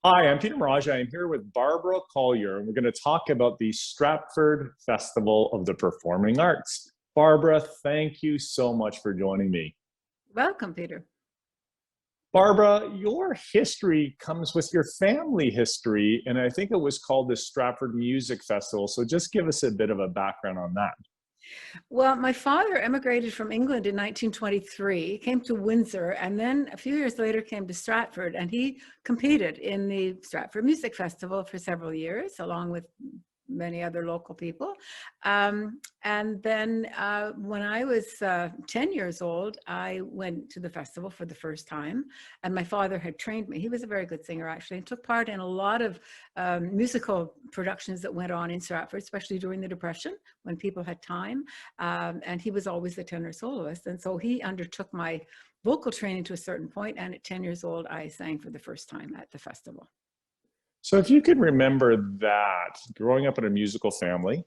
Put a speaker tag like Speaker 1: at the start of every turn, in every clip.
Speaker 1: Hi, I'm Peter Mirage. I'm here with Barbara Collier, and we're going to talk about the Stratford Festival of the Performing Arts. Barbara, thank you so much for joining me.
Speaker 2: Welcome, Peter.
Speaker 1: Barbara, your history comes with your family history, and I think it was called the Stratford Music Festival. So just give us a bit of a background on that.
Speaker 2: Well, my father emigrated from England in 1923, came to Windsor, and then a few years later came to Stratford, and he competed in the Stratford Music Festival for several years, along with many other local people. And then when I was 10 years old, I went to the festival for the first time, and my father had trained me. He was a very good singer, actually, and took part in a lot of musical productions that went on in Stratford, especially during the Depression, when people had time. And he was always the tenor soloist. And so he undertook my vocal training to a certain point, and at 10 years old, I sang for the first time at the festival.
Speaker 1: So if you can remember that, growing up in a musical family,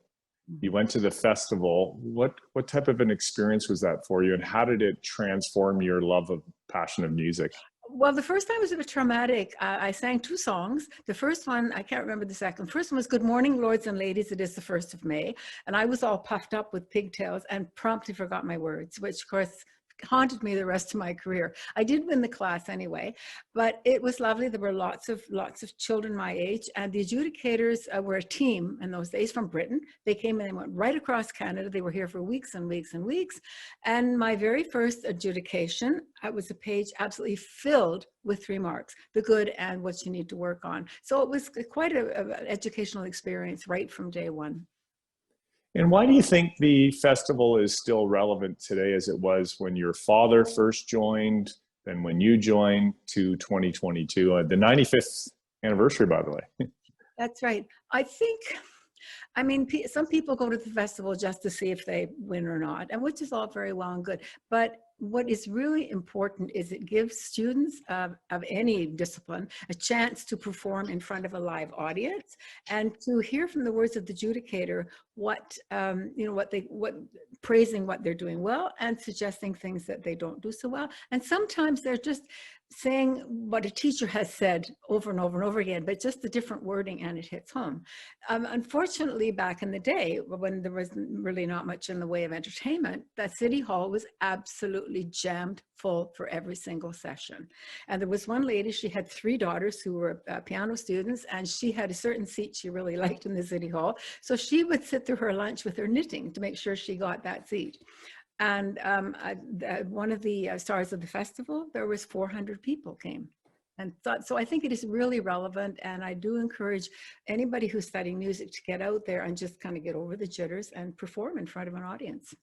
Speaker 1: you went to the festival, what type of an experience was that for you, and how did it transform your love of passion of music?
Speaker 2: Well, the first time was a bit traumatic. I sang two songs. The first one, I can't remember the second. The first one was Good Morning, Lords and Ladies, It is the 1st of May. And I was all puffed up with pigtails and promptly forgot my words, which of course haunted me the rest of my career. I did win the class anyway, but it was lovely. There were lots of children my age, and the adjudicators were a team in those days from Britain. They came and they went right across Canada. They were here for weeks and weeks and weeks. And my very first adjudication, it was a page absolutely filled with remarks, the good and what you need to work on. So it was quite an educational experience right from day one.
Speaker 1: And why do you think the festival is still relevant today as it was when your father first joined, then when you joined to 2022, the 95th anniversary, by the way?
Speaker 2: That's right. I mean, some people go to the festival just to see if they win or not, and which is all very well and good. But what is really important is it gives students of any discipline a chance to perform in front of a live audience and to hear from the words of the adjudicator what praising what they're doing well and suggesting things that they don't do so well. And sometimes they're just saying what a teacher has said over and over and over again, but just the different wording, and it hits home. Unfortunately, back in the day, when there was really not much in the way of entertainment, that City Hall was absolutely jammed full for every single session. And there was one lady, she had 3 daughters who were piano students, and she had a certain seat she really liked in the City Hall. So she would sit through her lunch with her knitting to make sure she got that seat. And one of the stars of the festival, there was 400 people came. And so I think it is really relevant, and I do encourage anybody who's studying music to get out there and just kind of get over the jitters and perform in front of an audience.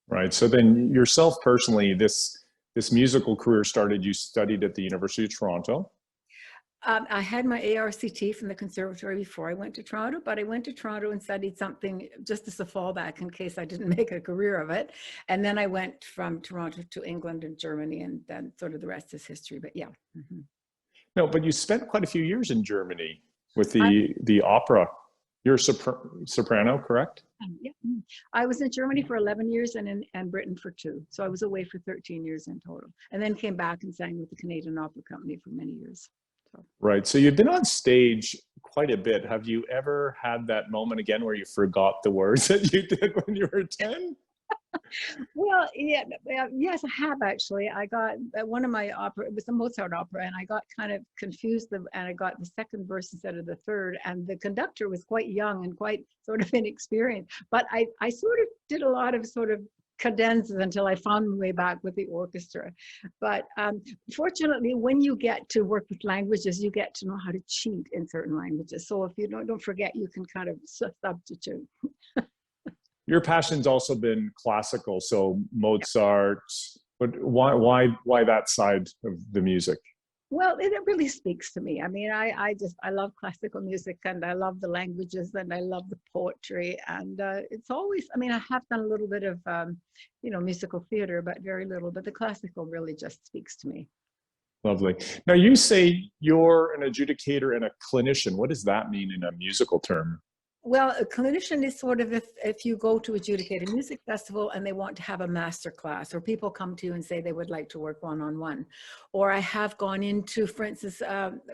Speaker 1: Right. So then yourself personally, this musical career started, you studied at the University of Toronto.
Speaker 2: I had my ARCT from the conservatory before I went to Toronto, but I went to Toronto and studied something just as a fallback in case I didn't make a career of it. And then I went from Toronto to England and Germany, and then sort of the rest is history, but yeah. Mm-hmm.
Speaker 1: No, but you spent quite a few years in Germany with the opera. You're a soprano, correct?
Speaker 2: Yeah. I was in Germany for 11 years and Britain for 2. So I was away for 13 years in total, and then came back and sang with the Canadian Opera Company for many years. So.
Speaker 1: Right. So you've been on stage quite a bit. Have you ever had that moment again where you forgot the words that you did when you were 10?
Speaker 2: Well, yeah, yes, I have actually. I got one of my opera, it was a Mozart opera, and I got kind of confused and I got the second verse instead of the third, and the conductor was quite young and quite sort of inexperienced. But I sort of did a lot of sort of cadenzas until I found my way back with the orchestra. But fortunately, when you get to work with languages, you get to know how to cheat in certain languages. So if you don't forget, you can kind of substitute.
Speaker 1: Your passion's also been classical, so Mozart. But why that side of the music?
Speaker 2: Well, it really speaks to me. I mean, I love classical music, and I love the languages, and I love the poetry, and it's always, I mean, I have done a little bit of, musical theater, but very little, but the classical really just speaks to me.
Speaker 1: Lovely. Now you say you're an adjudicator and a clinician. What does that mean in a musical term?
Speaker 2: Well, a clinician is sort of if you go to adjudicate a music festival and they want to have a master class, or people come to you and say they would like to work one-on-one. Or I have gone into, for instance,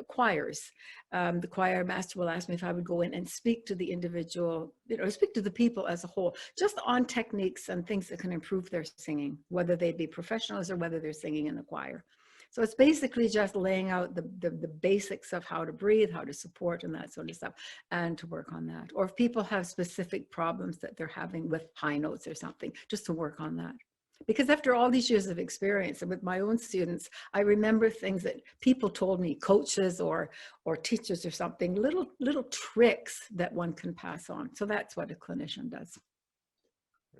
Speaker 2: choirs. The choir master will ask me if I would go in and speak to the individual, speak to the people as a whole, just on techniques and things that can improve their singing, whether they be professionals or whether they're singing in the choir. So it's basically just laying out the basics of how to breathe, how to support, and that sort of stuff, and to work on that. Or if people have specific problems that they're having with high notes or something, just to work on that. Because after all these years of experience, and with my own students, I remember things that people told me, coaches or teachers or something, little tricks that one can pass on. So that's what a clinician does.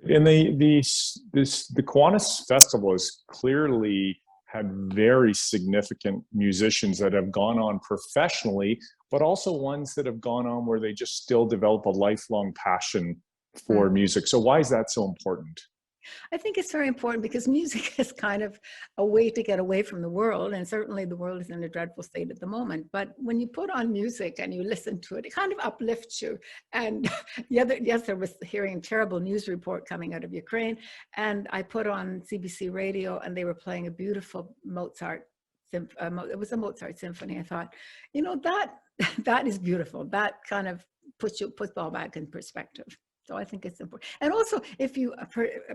Speaker 1: And the Kiwanis Festival has clearly had very significant musicians that have gone on professionally, but also ones that have gone on where they just still develop a lifelong passion for music. So why is that so important?
Speaker 2: I think it's very important because music is kind of a way to get away from the world, and certainly the world is in a dreadful state at the moment. But when you put on music and you listen to it, it kind of uplifts you. And yes, I was hearing a terrible news report coming out of Ukraine, and I put on CBC radio, and they were playing a beautiful Mozart. It was a Mozart symphony. I thought, that is beautiful. That kind of puts all back in perspective. So I think it's important. And also, if you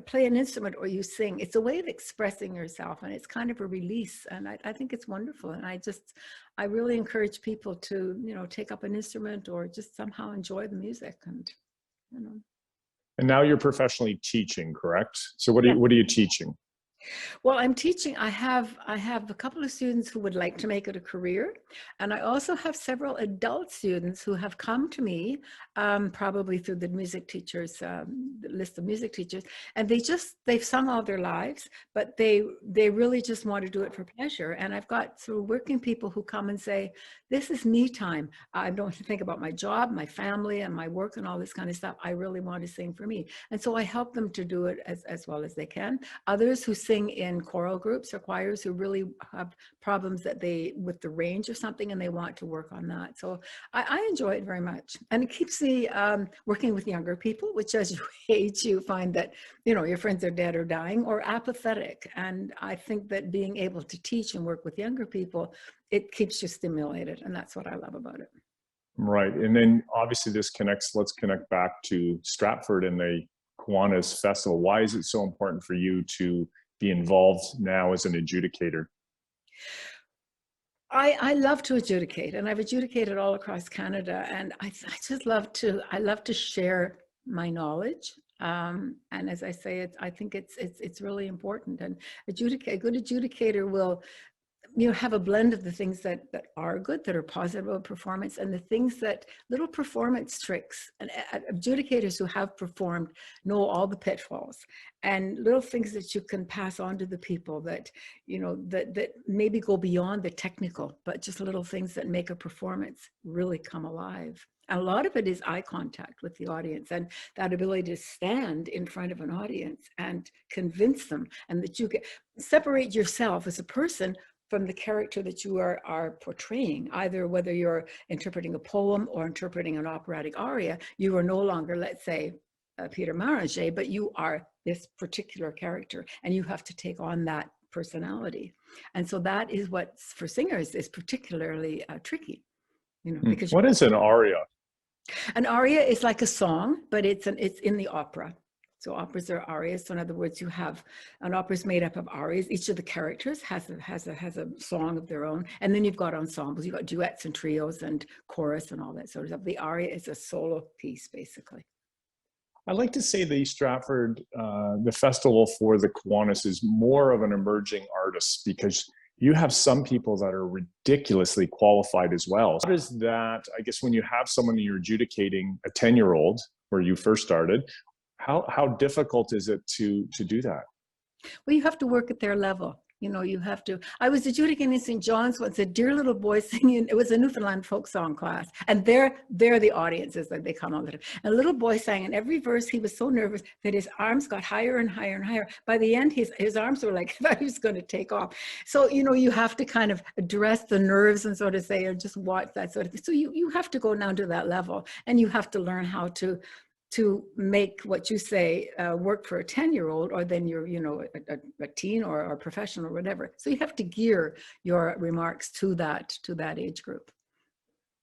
Speaker 2: play an instrument or you sing, it's a way of expressing yourself, and it's kind of a release. And I think it's wonderful. And I really encourage people to, take up an instrument or just somehow enjoy the music. And.
Speaker 1: And now you're professionally teaching, correct? So what are you teaching?
Speaker 2: Well, I'm teaching. I have a couple of students who would like to make it a career, and I also have several adult students who have come to me, probably through the music teachers, the list of music teachers, and they've sung all their lives, but they really just want to do it for pleasure. And I've got sort of working people who come and say, "This is me time. I don't think about my job, my family, and my work and all this kind of stuff. I really want to sing for me." And so I help them to do it as well as they can. Others who sing in choral groups or choirs who really have problems with the range or something, and they want to work on that. So I enjoy it very much. And it keeps me working with younger people, which as you age, you find that, your friends are dead or dying or apathetic. And I think that being able to teach and work with younger people, it keeps you stimulated. And that's what I love about it.
Speaker 1: Right. And then obviously let's connect back to Stratford and the Kiwanis Festival. Why is it so important for you to be involved now as an adjudicator?
Speaker 2: I love to adjudicate, and I've adjudicated all across Canada, and I just love to share my knowledge. And as I say, I think it's really important. And a good adjudicator will have a blend of the things that are good, that are positive about performance, and the things little performance tricks. And adjudicators who have performed know all the pitfalls and little things that you can pass on to the people that maybe go beyond the technical, but just little things that make a performance really come alive. And a lot of it is eye contact with the audience, and that ability to stand in front of an audience and convince them, and that you separate yourself as a person from the character that you are portraying. Either whether you're interpreting a poem or interpreting an operatic aria, you are no longer, let's say, Peter Maranger, but you are this particular character, and you have to take on that personality. And so that is what, for singers, is particularly tricky. Because
Speaker 1: what is an aria?
Speaker 2: An aria is like a song, but it's in the opera. So operas are arias. So in other words, an opera is made up of arias. Each of the characters has a song of their own. And then you've got ensembles. You've got duets and trios and chorus and all that sort of stuff. The aria is a solo piece, basically.
Speaker 1: I'd like to say the Stratford, the festival for the Kiwanis is more of an emerging artist, because you have some people that are ridiculously qualified as well. How does that, I guess, when you have someone you're adjudicating, a 10-year-old, where you first started, how difficult is it to do that?
Speaker 2: Well, you have to work at their level. You know, you have to. I was adjudicating in St. John's once, a dear little boy singing. It was a Newfoundland folk song class, and they're the audiences that they come all the time. And a little boy sang, and every verse he was so nervous that his arms got higher and higher and higher. By the end, his arms were like he was going to take off. So you know, you have to kind of address the nerves and sort of say, or just watch that sort of thing. So you have to go down to that level, and you have to learn how to make what you say work for a 10-year-old, or then you're, you know, a teen or a professional or whatever. So you have to gear your remarks to that age group.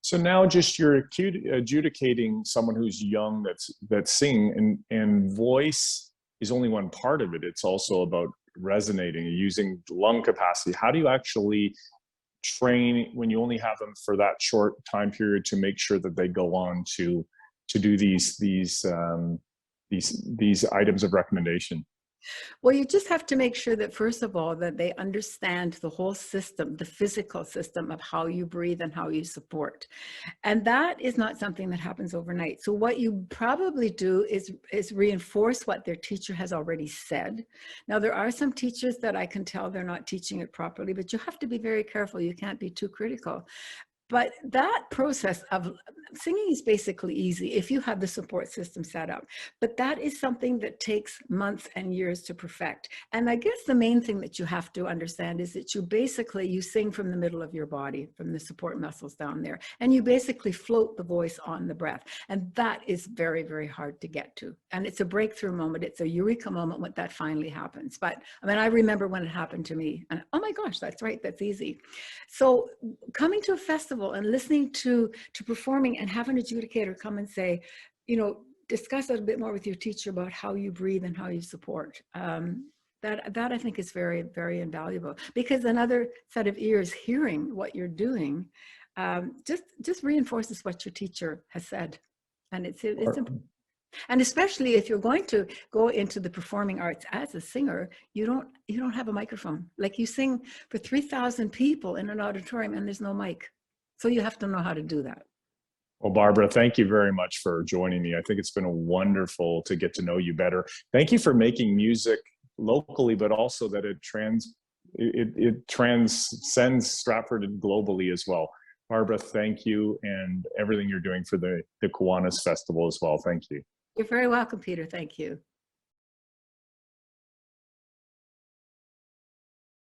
Speaker 1: So now just you're adjudicating someone who's young that's singing, and voice is only one part of it. It's also about resonating, using lung capacity. How do you actually train when you only have them for that short time period to make sure that they go on to do these items of recommendation?
Speaker 2: Well, you just have to make sure that, first of all, that they understand the whole system, the physical system of how you breathe and how you support. And that is not something that happens overnight. So what you probably do is reinforce what their teacher has already said. Now, there are some teachers that I can tell they're not teaching it properly, but you have to be very careful. You can't be too critical. But that process of singing is basically easy if you have the support system set up. But that is something that takes months and years to perfect. And I guess the main thing that you have to understand is that you sing from the middle of your body, from the support muscles down there. And you basically float the voice on the breath. And that is very, very hard to get to. And it's a breakthrough moment. It's a eureka moment when that finally happens. But I mean, I remember when it happened to me. And oh my gosh, that's right, that's easy. So coming to a festival and listening to performing and have an adjudicator come and say, you know, discuss a little bit more with your teacher about how you breathe and how you support. That I think is very, very invaluable, because another set of ears hearing what you're doing just reinforces what your teacher has said. And it's important. And especially if you're going to go into the performing arts as a singer, you don't have a microphone. Like, you sing for 3,000 people in an auditorium and there's no mic. So you have to know how to do that.
Speaker 1: Well, Barbara, thank you very much for joining me. I think it's been wonderful to get to know you better. Thank you for making music locally, but also that it transcends Stratford globally as well. Barbara, thank you, and everything you're doing for the Kiwanis Festival as well. Thank you.
Speaker 2: You're very welcome, Peter. Thank you.